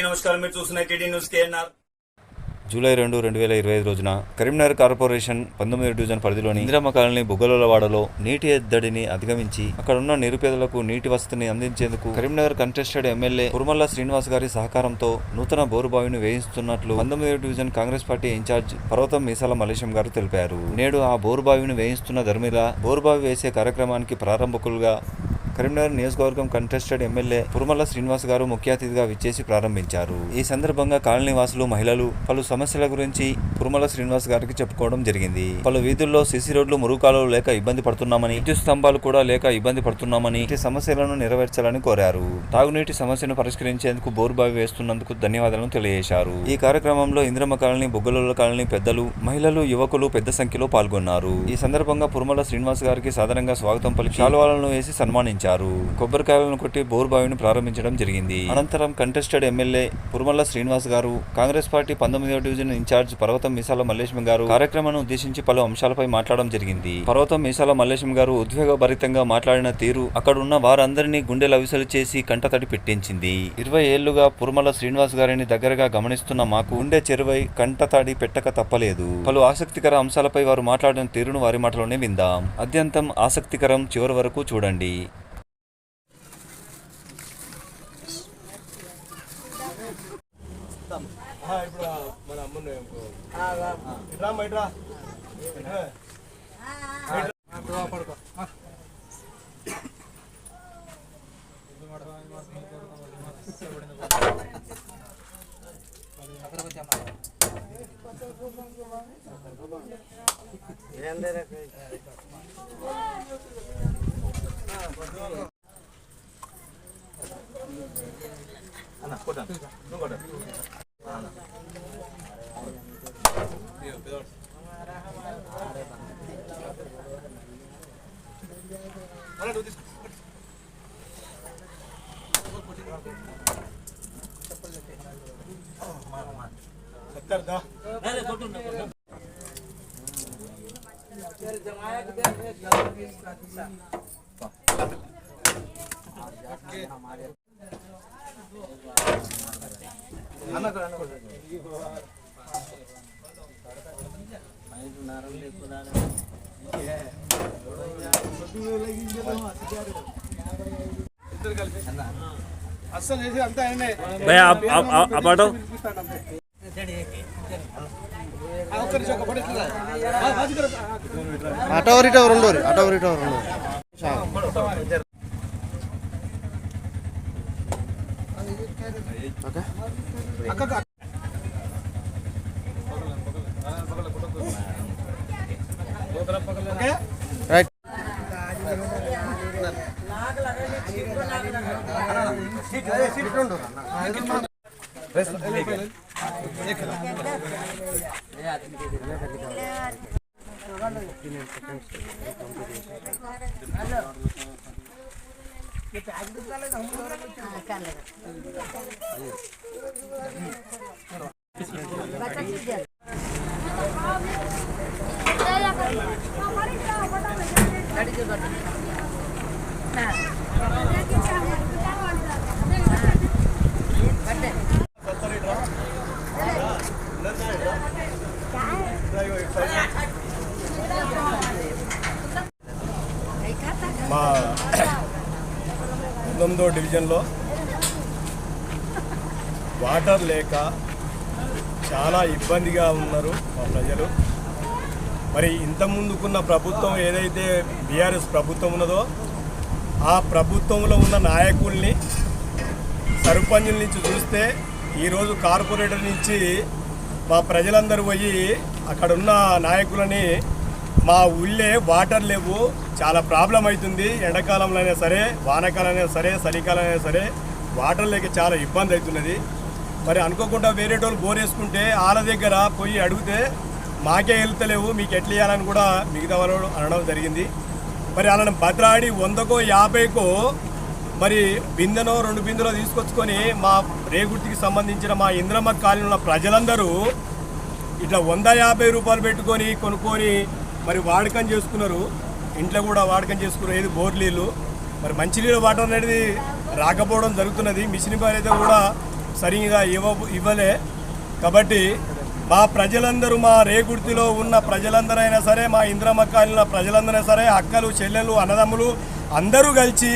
నమస్కారం, మీరు చూస్తున్న టీడీ న్యూస్ కేఎన్ఆర్. జూలై 2, 2025 రోజున కరీంనగర్ కార్పొరేషన్ 19వ డివిజన్ పరిధిలోని ఇందిరమ్మ కాలనీ బుగ్గలవాడలో నీటి ఎద్దడిని అధిగమించి అక్కడున్న నిరుపేదలకు నీటి వసతిని అందించేందుకు కరీంనగర్ కంటెస్టెడ్ ఎమ్మెల్యే కుర్మల్ల శ్రీనివాస్ గారి సహకారంతో నూతన బోరుబావిని వేయిస్తున్నట్లు 19వ డివిజన్ కాంగ్రెస్ పార్టీ ఇన్ఛార్జ్ పర్వతం మీసాల మల్లేశం గారు తెలిపారు. నేడు ఆ బోరుబావిని వేయిస్తున్న ధర్మిలా బోరుబావి వేసే కార్యక్రమానికి ప్రారంభకులుగా కరీంనగర్ నియోజకవర్గం కంటెస్టెడ్ ఎమ్మెల్యే కుర్మల్ల శ్రీనివాస్ గారు ముఖ్య అతిథిగా విచ్చేసి ప్రారంభించారు. ఈ సందర్భంగా కాలనీ వాసులు, మహిళలు పలు సమస్యల గురించి కుర్మల్ల శ్రీనివాస్ గారికి చెప్పుకోవడం జరిగింది. పలు వీధుల్లో సీసీ రోడ్లు, మురుగుకాలువలు లేక ఇబ్బంది పడుతున్నామని, విద్యుత్ స్తంభాలు కూడా లేక ఇబ్బంది పడుతున్నామని, ఈ సమస్యలను నెరవేర్చాలని కోరారు. తాగునీటి సమస్యను పరిష్కరించేందుకు బోరుబావి వేస్తున్నందుకు ధన్యవాదాలను తెలియజేశారు. ఈ కార్యక్రమంలో ఇందిరమ్మ కాలనీ, బుగ్గల కాలనీ పెద్దలు, మహిళలు, యువకులు పెద్ద సంఖ్యలో పాల్గొన్నారు. ఈ సందర్భంగా కుర్మల్ల శ్రీనివాస్ గారికి సాధారణంగా స్వాగతం పలికి శాలువాలను వేసి సన్మానించారు. కొబ్బరికాయలను కొట్టి బోరుబావిని ప్రారంభించడం జరిగింది. అనంతరం కంటెస్టెడ్ ఎమ్మెల్యే కుర్మల్ల శ్రీనివాస్ గారు, కాంగ్రెస్ పార్టీ 19వ డివిజన్ ఇన్ఛార్జ్ పర్వతం మీసాల మల్లేశం గారు కార్యక్రమాన్ని ఉద్దేశించి పలు అంశాలపై మాట్లాడడం జరిగింది. పర్వతం మీసాల మల్లేశం గారు ఉద్వేగభరితంగా మాట్లాడిన తీరు అక్కడున్న వారందరినీ గుండె లవిసలు చేసి కంటతడి పెట్టించింది. 20 ఏళ్లుగా కుర్మల్ల శ్రీనివాస్ గారిని దగ్గరగా గమనిస్తున్న మాకు గుండె చెరువై కంటతడి పెట్టక తప్పలేదు. పలు ఆసక్తికర అంశాలపై వారు మాట్లాడిన తీరును వారి మాటలోనే విందాం. అత్యంతం ఆసక్తికరం, చివరి వరకు చూడండి. ఇప్పుడు మన అమ్మును ఇట్రా ఇట్రా పడుకో. అన్న కొట్ట నువ్వు కొట్ట. అస్సలు చేసి అంతా అటోరిటో రెండు రైట్. మా 19వ డివిజన్లో వాటర్ లేక చాలా ఇబ్బందిగా ఉన్నారు మా ప్రజలు. మరి ఇంతకుముందుకున్న ప్రభుత్వం ఏదైతే బీఆర్ఎస్ ప్రభుత్వం ఉన్నదో ఆ ప్రభుత్వంలో ఉన్న నాయకుల్ని, సర్పంచుల నుంచి చూస్తే ఈరోజు కార్పొరేటర్ నుంచి మా ప్రజలందరూ పోయి అక్కడున్న నాయకులని మా ఊళ్ళే వాటర్ లేవు, చాలా ప్రాబ్లం అవుతుంది, ఎండాకాలంలో అయినా సరే, వానాకాలం అయినా సరే, చలికాలం అయినా సరే వాటర్ లేక చాలా ఇబ్బంది అవుతున్నది. మరి అనుకోకుండా వేరే వాళ్ళు బోర్ వేసుకుంటే వాళ్ళ దగ్గర పోయి అడిగితే మాకే వెళ్తలేవు, మీకు ఎట్లా ఇవ్వాలని కూడా మిగతా వాళ్ళు అనడం జరిగింది. మరి వాళ్ళని బద్రాడి 100కో 50కో మరి బిందెనో 2 బిందెలో తీసుకొచ్చుకొని మా రేగుర్తికి సంబంధించిన మా ఇంద్రమ్మ కాలనీలో ప్రజలందరూ ఇట్లా 150 రూపాయలు పెట్టుకొని కొనుక్కొని మరి వాడకం చేసుకున్నారు. ఇంట్లో కూడా వాడకం చేసుకున్నారు. ఏది బోర్ నీళ్ళు, మరి మంచినీళ్ళు వాటర్ అనేది రాకపోవడం జరుగుతున్నది. మిషన్ అయితే కూడా సరిగా ఇవ్వలే. కాబట్టి మా ప్రజలందరూ, మా రేగుర్తిలో ఉన్న ప్రజలందరైనా సరే, మా ఇంద్రమ్మ కాలనీలో ప్రజలందరైనా సరే, అక్కలు చెల్లెలు అన్నదమ్ములు అందరూ కలిసి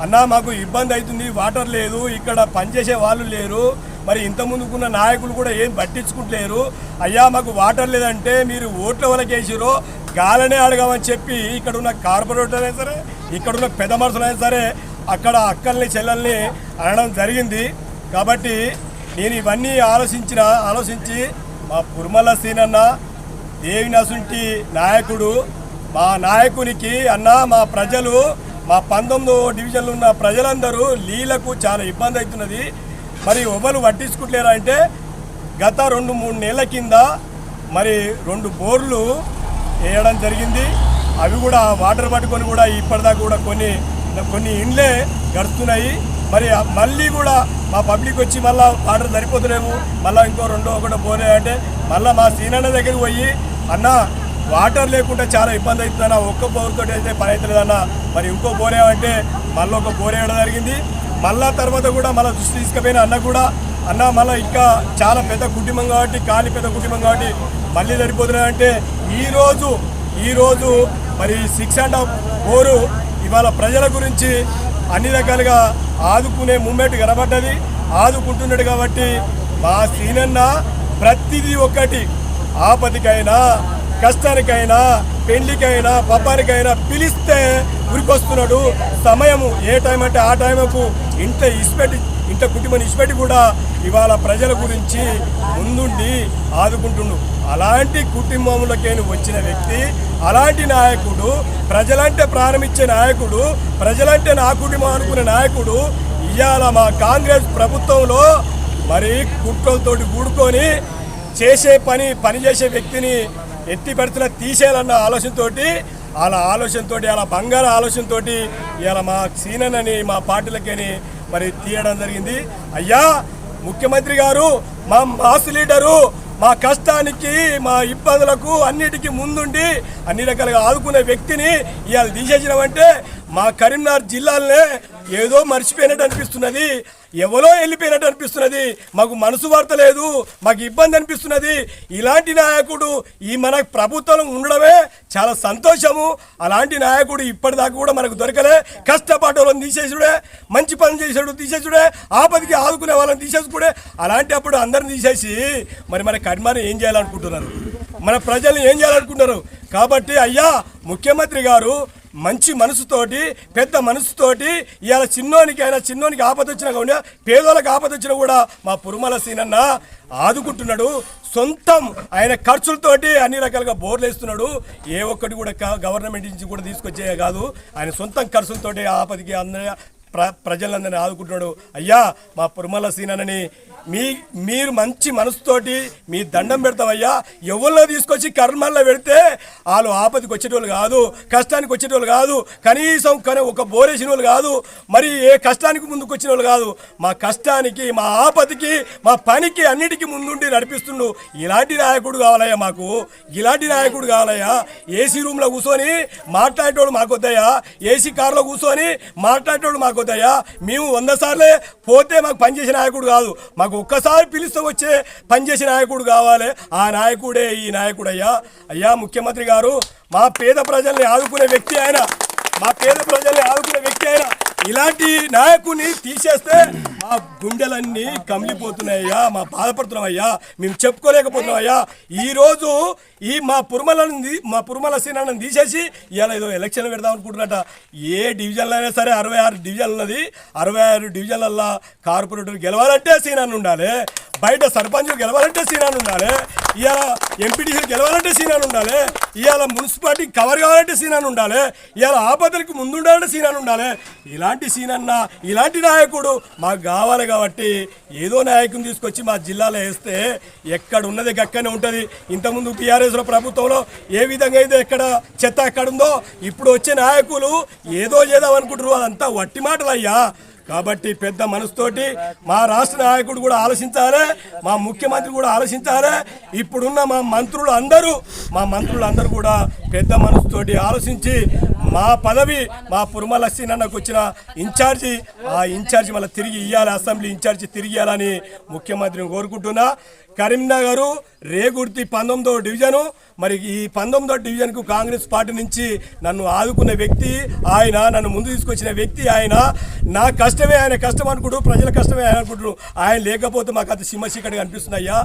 అన్నా మాకు ఇబ్బంది అవుతుంది, వాటర్ లేదు, ఇక్కడ పనిచేసే వాళ్ళు లేరు, మరి ఇంతకుముందుకున్న నాయకులు కూడా ఏం పట్టించుకుంటలేరు, అయ్యా మాకు వాటర్ లేదంటే మీరు ఓట్ల వలకేసిరో గాలనే అడగమని చెప్పి ఇక్కడ ఉన్న కార్పొరేటర్ అయినా సరే, ఇక్కడున్న పెద్ద మనుషులైనా సరే అక్కడ అక్కల్ని చెల్లెల్ని అనడం జరిగింది. కాబట్టి నేను ఇవన్నీ ఆలోచించి మా పుర్మల సీనన్న దేవినసుంటి నాయకుడు, మా నాయకునికి అన్న మా ప్రజలు, మా 19వ డివిజన్లో ఉన్న ప్రజలందరూ నీళ్లకు చాలా ఇబ్బంది అవుతున్నది, మరి ఎవరు పట్టించుకుంటలేరా అంటే గత 2-3 నెలల కింద మరి 2 బోర్లు వేయడం జరిగింది. అవి కూడా వాటర్ పట్టుకొని కూడా ఇప్పటిదాకా కూడా కొన్ని ఇండ్లే గడుస్తున్నాయి. మరి మళ్ళీ కూడా మా పబ్లిక్ వచ్చి మళ్ళీ వాటర్ సరిపోతలేము, మళ్ళీ ఇంకో 2-1 బోరే అంటే మళ్ళీ మా సీనన్న దగ్గరికి పోయి అన్న వాటర్ లేకుండా చాలా ఇబ్బంది అవుతుందన్న, ఒక్క బోర్తో అయితే పని అవుతుందన్న, మరి ఇంకో బోరే అంటే మళ్ళీ ఒక బోర్ వేయడం జరిగింది. మళ్ళా తర్వాత కూడా మళ్ళీ దృష్టి తీసుకుపోయిన అన్న కూడా అన్న మళ్ళీ ఇంకా చాలా పెద్ద కుటుంబం కాబట్టి, పెద్ద కుటుంబం కాబట్టి మళ్ళీ సరిపోతున్నాయంటే ఈరోజు మరి 6.5 బోరు ఇవాళ ప్రజల గురించి అన్ని రకాలుగా ఆదుకునే మూమెంట్ కనబడ్డది, ఆదుకుంటున్నాడు. కాబట్టి మా సీనన్న ప్రతిదీ ఒక్కటి, ఆపదికైనా కష్టానికైనా పెళ్లికైనా పబ్బానికైనా పిలిస్తే ఉరికొస్తున్నాడు. సమయము ఏ టైం అంటే ఆ టైంకు ఇంట్లో కుటుంబాన్ని ఇచ్చిపెట్టి కూడా ఇవాళ ప్రజల గురించి ముందుండి ఆదుకుంటుండు. అలాంటి కుటుంబంలోకి వచ్చిన వ్యక్తి, అలాంటి నాయకుడు, ప్రజలంటే ప్రారంభించే నాయకుడు, ప్రజలంటే నా కుటుంబం అనుకునే నాయకుడు ఇవాళ మా కాంగ్రెస్ ప్రభుత్వంలో మరి కుట్రలతోటి కూడుకొని పనిచేసే వ్యక్తిని ఎత్తి పెడుతున్న తీసేయాలన్న ఆలోచనతోటి అలా బంగారు ఆలోచనతోటి ఇవాళ మా సీనన్నని మా పార్టీలకని మరి తీయడం జరిగింది. అయ్యా ముఖ్యమంత్రి గారు, మా మాస్ లీడరు, మా కష్టానికి మా ఇబ్బందులకు అన్నిటికీ ముందుండి అన్ని రకాలుగా ఆదుకునే వ్యక్తిని ఇవాళ తీసేసినామంటే మా కరీంనగర్ జిల్లాలనే ఏదో మర్చిపోయినట్టు అనిపిస్తున్నది, ఎవరో వెళ్ళిపోయినట్టు అనిపిస్తున్నది, మాకు మనసు వార్త లేదు, మాకు ఇబ్బంది అనిపిస్తున్నది. ఇలాంటి నాయకుడు మన ప్రభుత్వంలో ఉండడమే చాలా సంతోషము. అలాంటి నాయకుడు ఇప్పటిదాకా కూడా మనకు దొరకలే. కష్టపడ్డ వాళ్ళని తీసేసుడే, మంచి పని చేసాడు తీసేసుడే, ఆపదికి ఆదుకునే వాళ్ళని తీసేసుకుడే. అలాంటి అప్పుడు అందరిని తీసేసి మరి మన కర్మని ఏం చేయాలనుకుంటున్నారు, మన ప్రజల్ని ఏం చేయాలనుకుంటున్నారు. కాబట్టి అయ్యా ముఖ్యమంత్రి గారు మంచి మనసుతోటి, పెద్ద మనసుతోటి ఇవాళ చిన్నోనికి ఆపద వచ్చినా కూడా, పేదోళ్ళకి ఆపద వచ్చినా కూడా మా పురుమల సీనన్న ఆదుకుంటున్నాడు. సొంతం ఆయన ఖర్చులతోటి అన్ని రకాలుగా బోర్లు వేస్తున్నాడు. ఏ ఒక్కటి కూడా గవర్నమెంట్ నుంచి కూడా తీసుకొచ్చే కాదు, ఆయన సొంతం ఖర్చులతోటి ఆపదికి ప్రజలందరినీ ఆదుకుంటున్నాడు. అయ్యా మా పురుమల సీనన్నని మీరు మంచి మనసుతోటి మీ దండం పెడతామయ్యా. ఎవరిలో తీసుకొచ్చి కర్మల్లో పెడితే వాళ్ళు ఆపదికి వచ్చేటోళ్ళు కాదు, కష్టానికి వచ్చేటోళ్ళు కాదు, కనీసం ఒక బోరేసిన వాళ్ళు కాదు, మరి ఏ కష్టానికి ముందుకు వచ్చిన వాళ్ళు కాదు. మా కష్టానికి, మా ఆపదికి, మా పనికి అన్నిటికీ ముందుండి నడిపిస్తుండు. ఇలాంటి నాయకుడు కావాలయ్యా మాకు, ఇలాంటి నాయకుడు కావాలయ్యా. ఏసీ రూమ్లో కూర్చొని మాట్లాడేటోడు మాకొద్దయ్యా, ఏసీ కార్లో కూర్చొని మాట్లాడేటోడు మాకొద్దయ్యా. మేము 100 సార్లే పోతే మాకు పనిచేసే నాయకుడు కాదు, మాకు ఒక్కసారి పిలిస్తే వచ్చే పనిచేసే నాయకుడు కావాలి. ఆ నాయకుడే ఈ నాయకుడు. అయ్యా ముఖ్యమంత్రి గారు, మా పేద ప్రజల్ని ఆదుకునే వ్యక్తి ఆయన, ఇలాంటి నాయకుడిని తీసేస్తే మా గుండెలన్నీ కమిలిపోతున్నాయ్యా, మా బాధపడుతున్నామయ్యా, మేము చెప్పుకోలేకపోతున్నామయ్యా. ఈరోజు మా పురుమల సీనన్నని తీసేసి ఇవాళ ఏదో ఎలక్షన్లు పెడదాం అనుకుంటున్నట. ఏ డివిజన్లో అయినా సరే 66 డివిజన్లు ఉన్నది. 66 డివిజన్లల్లో కార్పొరేటర్ గెలవాలంటే సీనన్న ఉండాలి, బయట సర్పంచ్ గెలవాలంటే సీనన్న ఉండాలి, ఇవాళ ఎంపీటీసీ గెలవాలంటే సీనన్న ఉండాలి, ఇవాళ మున్సిపాలిటీ కవర్ కావాలంటే సీనన్న ఉండాలి, ఇవాళ ఆపదలకు ముందు ఉండాలంటే సీనన్న ఉండాలి. ఇలాంటి సీనన్న, ఇలాంటి నాయకుడు మాకు కావాలి. కాబట్టి ఏదో నాయకుని తీసుకొచ్చి మా జిల్లాలో వేస్తే ఎక్కడ ఉన్నది అక్కడనే ఉంటుంది. ఇంతకుముందు టీఆర్ఎస్లో ప్రభుత్వంలో ఏ విధంగా అయితే ఎక్కడ చెత్త ఎక్కడుందో ఇప్పుడు వచ్చే నాయకులు ఏదో చేద్దాం అనుకుంటారు, అదంతా వట్టి మాటలయ్యా. కాబట్టి పెద్ద మనసుతోటి మా రాష్ట్ర నాయకుడు కూడా ఆలోచించాలి, మా ముఖ్యమంత్రి కూడా ఆలోచించాలి. ఇప్పుడున్న మా మంత్రులు అందరూ కూడా పెద్ద మనసుతోటి ఆలోచించి మా పదవి మా పురుమల సీనన్నకు వచ్చిన ఇన్ఛార్జి ఆ ఇన్ఛార్జి మళ్ళీ తిరిగి ఇవ్వాలి, అసెంబ్లీ ఇన్ఛార్జి తిరిగి ఇవ్వాలని ముఖ్యమంత్రిని కోరుకుంటున్నా. కరీంనగర్ రేగుర్తి 19వ డివిజను. మరి ఈ 19వ డివిజన్కు కాంగ్రెస్ పార్టీ నుంచి నన్ను ఆదుకున్న వ్యక్తి ఆయన, నన్ను ముందు తీసుకొచ్చిన వ్యక్తి ఆయన. నా కష్టమే ఆయన కష్టం అనుకుంటూ, ప్రజల కష్టమే ఆయన అనుకుంటున్నారు. ఆయన లేకపోతే మాకు అది సింహశీకటిగా అనిపిస్తున్నాయ్యా.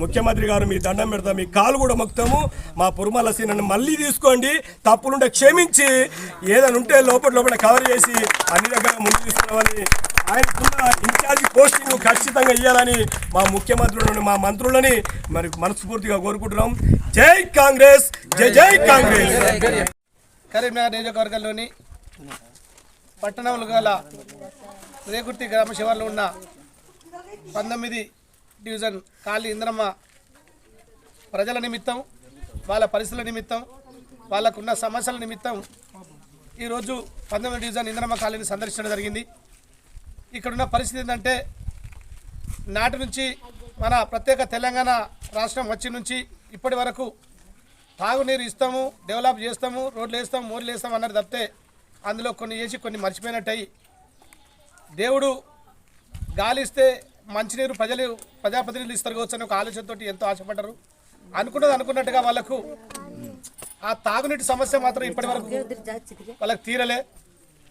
ముఖ్యమంత్రి గారు మీ దండం పెడతాం, మీ కాలు కూడా మొక్కుతాము. మా పురుమల సీనను మళ్ళీ తీసుకోండి, తప్పులుంటే క్షమించి ఏదైనా ఉంటే లోపల కవర్ చేసి అన్ని రకాల ముందు తీసుకురావాలని, ఆయనకున్న ఇన్ఛార్జి పోస్టింగ్ ఖచ్చితంగా ఇవ్వాలని మా ముఖ్యమంత్రులను మా మంత్రులని మరి మనస్ఫూర్తిగా కోరుకుంటున్నాం. జై కాంగ్రెస్, జై జై కాంగ్రెస్. కరీంనగర్ నియోజకవర్గంలోని పట్టణంలో గల రేగుర్తి గ్రామ శివార్లో ఉన్న 19 డివిజన్ కాళీ ఇంద్రమ్మ ప్రజల నిమిత్తం, వాళ్ళ పరిస్థితుల నిమిత్తం, వాళ్ళకున్న సమస్యల నిమిత్తం ఈరోజు 19 డివిజన్ ఇంద్రమ్మ కాలనీని సందర్శించడం జరిగింది. ఇక్కడున్న పరిస్థితి ఏంటంటే, నాటి నుంచి మన ప్రత్యేక తెలంగాణ రాష్ట్రం వచ్చి నుంచి ఇప్పటి వరకు తాగునీరు ఇస్తాము, డెవలప్ చేస్తాము, రోడ్లు వేస్తాము, మోర్లు వేస్తాము అన్నారు తప్పితే అందులో కొన్ని వేసి కొన్ని మర్చిపోయినట్టయి, దేవుడు గాలి ఇస్తే మంచినీరు ప్రజాప్రతినిధులు ఇస్తారు కావచ్చు అని ఒక ఆలోచనతో ఎంతో ఆశపడ్డారు. అనుకున్నట్టుగా వాళ్ళకు ఆ తాగునీటి సమస్య మాత్రం ఇప్పటి వరకు వాళ్ళకి తీరలే.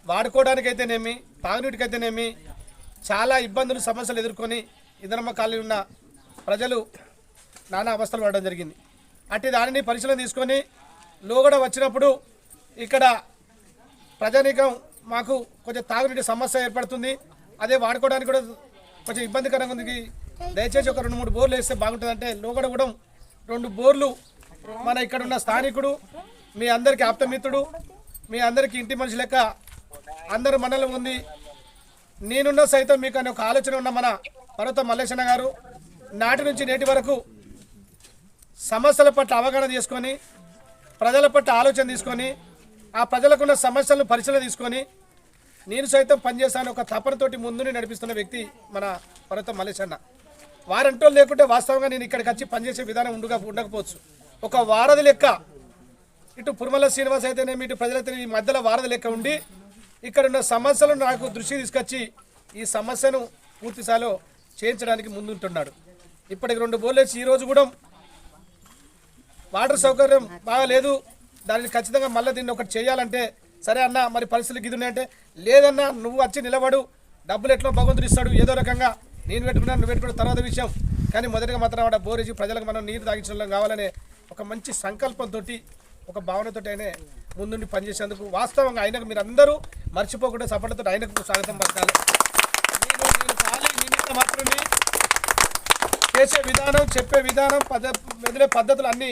వాడుకోవడానికైతేనేమి, తాగునీటికైతేనేమి చాలా ఇబ్బందులు, సమస్యలు ఎదుర్కొని ఇంద్రమ్మ కాలనీ ఉన్న ప్రజలు నానా అవస్థలు పడడం జరిగింది. అట్టి దానిని పరిశీలన తీసుకొని లోగడ వచ్చినప్పుడు ఇక్కడ ప్రజానీకం మాకు కొంచెం తాగునీటి సమస్య ఏర్పడుతుంది, అదే వాడుకోవడానికి కూడా కొంచెం ఇబ్బందికరంగా ఉంది, దయచేసి ఒక 2-3 బోర్లు వేస్తే బాగుంటుందంటే లోగడ కూడా 2 బోర్లు మన ఇక్కడ ఉన్న స్థానికుడు, మీ అందరికీ ఆప్తమిత్రుడు, మీ అందరికీ ఇంటి మనిషి లెక్క అందరు మనలో ఉంది, నేనున్న సైతం మీకు అనే ఒక ఆలోచన ఉన్న మన పర్వత మల్లేశన్న గారు నాటి నుంచి నేటి వరకు సమస్యల పట్ల అవగాహన చేసుకొని, ప్రజల పట్ల ఆలోచన తీసుకొని, ఆ ప్రజలకున్న సమస్యలను పరిశీలన తీసుకొని నేను సైతం పనిచేస్తాను ఒక తపనతోటి ముందుని నడిపిస్తున్న వ్యక్తి మన పర్వత మల్లేశన్న. వారంటో లేకుంటే వాస్తవంగా నేను ఇక్కడికి వచ్చి పనిచేసే విధానం ఉండకపోవచ్చు. ఒక వారధి లెక్క ఇటు పురుమల శ్రీనివాస్ అయితేనేమి, ఇటు ప్రజలైతే ఈ మధ్యలో వారధి లెక్క ఉండి ఇక్కడ ఉన్న సమస్యలను నాకు దృష్టి తీసుకొచ్చి ఈ సమస్యను పూర్తిస్థాయిలో చేయించడానికి ముందుంటున్నాడు. ఇప్పటికి 2 బోర్లు వేసి ఈరోజు కూడా వాటర్ సౌకర్యం బాగాలేదు, దాన్ని ఖచ్చితంగా మళ్ళీ దీన్ని ఒకటి చేయాలంటే, సరే అన్న మరి పరిస్థితులు గిదున్నాయంటే, లేదన్నా నువ్వు వచ్చి నిలబడు, డబ్బులు ఎట్లా భగవంతుడు ఇస్తాడు, ఏదో రకంగా నేను పెట్టుకున్నాను నువ్వు పెట్టుకున్న తర్వాత విషయం, కానీ మొదటిగా మాత్రం ఆడ బోర్ వేసి ప్రజలకు మనం నీరు తాగించడం కావాలనే ఒక మంచి సంకల్పంతో, ఒక భావనతో ఆయనే ముందుండి పనిచేసేందుకు వాస్తవంగా ఆయనకు మీరు అందరూ మర్చిపోకుండా సపోర్ట్తో ఆయనకు స్వాగతం పలకాలి. నేను ఖాళీ నిమిత్తం మాత్రమే చేసే విధానం, చెప్పే విధానం, మెదిలే పద్ధతులు అన్నీ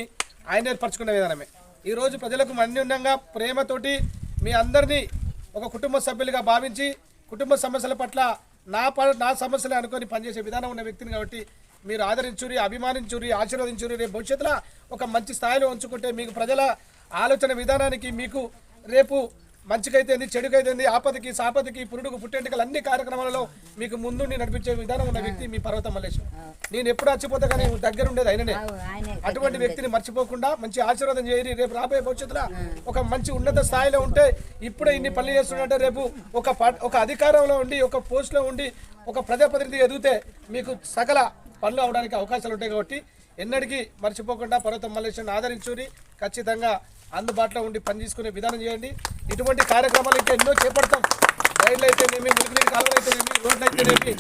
ఆయన ఏర్పరచుకునే విధానమే. ఈరోజు ప్రజలకు అన్యోన్యంగా ప్రేమతోటి మీ అందరినీ ఒక కుటుంబ సభ్యులుగా భావించి కుటుంబ సమస్యల పట్ల నా సమస్యలే అనుకొని పనిచేసే విధానం ఉన్న వ్యక్తిని కాబట్టి మీరు ఆదరించురి, అభిమానించురి, ఆశీర్వదించురి. రేపు భవిష్యత్తులో ఒక మంచి స్థాయిలో ఉంచుకుంటే మీకు ప్రజల ఆలోచన విధానానికి మీకు రేపు మంచికైతేంది, చెడుకైతేంది, ఆపదకి సాపదకి, పురుడుకు పుట్టెంటుకలు అన్ని కార్యక్రమాలలో మీకు ముందుండి నడిపించే విధానం ఉన్న వ్యక్తి మీ పర్వత మల్లేశం. నేను ఎప్పుడు మర్చిపోతా కానీ దగ్గర ఉండేది ఆయననే. అటువంటి వ్యక్తిని మర్చిపోకుండా మంచి ఆశీర్వాదం చేయరి. రేపు రాబోయే భవిష్యత్తులో ఒక మంచి ఉన్నత స్థాయిలో ఉంటే, ఇప్పుడే ఇన్ని పనులు చేస్తుంటే రేపు ఒక అధికారంలో ఉండి, ఒక పోస్టులో ఉండి, ఒక ప్రజాప్రతినిధి ఎదిగితే మీకు సకల పనులు అవడానికి అవకాశాలు ఉంటాయి. కాబట్టి ఎన్నటికీ మర్చిపోకుండా పర్వత మల్లేశాన్ని ఆదరించుని, ఖచ్చితంగా అందుబాటులో ఉండి పని తీసుకునే విధానం చేయండి. ఇటువంటి కార్యక్రమాలు ఇంకా ఎన్నో చేపడతాం. రైళ్ళు అయితేనేమి, మురుగునీరు కాలువలు అయితేనేమి, రోడ్లు అయితేనేమి,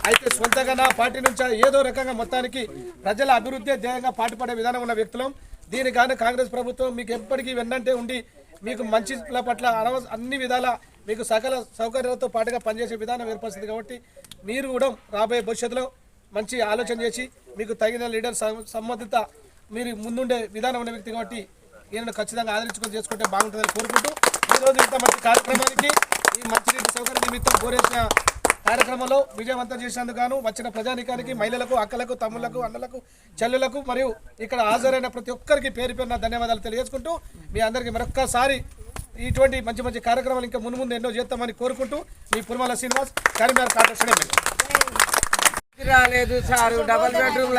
అయితే సొంతగా నా పార్టీ నుంచి ఏదో రకంగా మొత్తానికి ప్రజల అభివృద్ధి ధ్యేయంగా పాటుపడే విధానం ఉన్న వ్యక్తులం. దీనికి కానీ కాంగ్రెస్ ప్రభుత్వం మీకు ఎప్పటికీ వెన్నంటే ఉండి మీకు మంచిల పట్ల అన్ని విధాల మీకు సకల సౌకర్యాలతో పాటుగా పనిచేసే విధానం ఏర్పడుతుంది. కాబట్టి మీరు కూడా రాబోయే భవిష్యత్తులో మంచి ఆలోచన చేసి మీకు తగిన లీడర్ సంబంధిత మీరు ముందుండే విధానం ఉన్న వ్యక్తి కాబట్టి ఈయనను ఖచ్చితంగా ఆదరించుకొని చేసుకుంటే బాగుంటుందని కోరుకుంటూ, ఈరోజు ఇంత మంచి కార్యక్రమానికి ఈ మంచినీటి సౌకర్య నిమిత్తం కోరేసిన కార్యక్రమంలో విజయవంతం చేసినందుకు గాను వచ్చిన ప్రజానీకానికి, మహిళలకు, అక్కలకు, తమ్ముళ్లకు, అన్నలకు, చెల్లెలకు మరియు ఇక్కడ హాజరైన ప్రతి ఒక్కరికి పేరు పేరున ధన్యవాదాలు తెలియజేసుకుంటూ, మీ అందరికీ మరొక్కసారి ఇటువంటి మంచి మంచి కార్యక్రమాలు ఇంకా ముందు ఎన్నో చేస్తామని కోరుకుంటూ, మీ పురుమల శ్రీనివాస్, కరీంనగర్ కార్పొరేషన్. రాలేదు సారు, డబల్ బెడ్రూమ్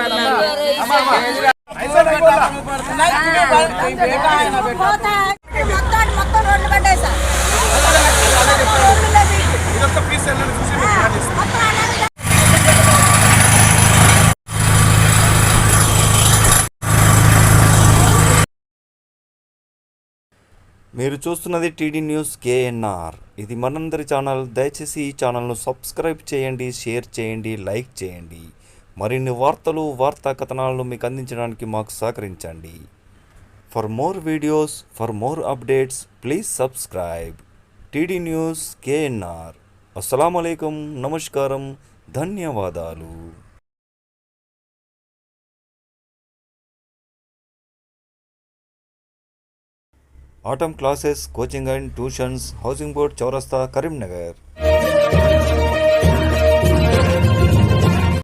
మొత్తం రోడ్లు పడ్డాయి సార్. ఇదొక్క పీస్ వెళ్ళని చూసి మేము ప్లాన్ చేస్తాం. మీరు చూస్తున్నది టీడీ న్యూస్ కేఎన్ఆర్. ఇది మనందరి ఛానల్. దయచేసి ఈ ఛానల్ను సబ్స్క్రైబ్ చేయండి, షేర్ చేయండి, లైక్ చేయండి. మరిన్ని వార్తలు, వార్తా కథనాలను మీకు అందించడానికి మాకు సహకరించండి. For more videos, for more updates, please subscribe TD news KNR. అస్సలాము అలైకుం, నమస్కారం, ధన్యవాదాలు. Atom classes, coaching and tuitions, housing board, చౌరస్తా, కరీంనగర్.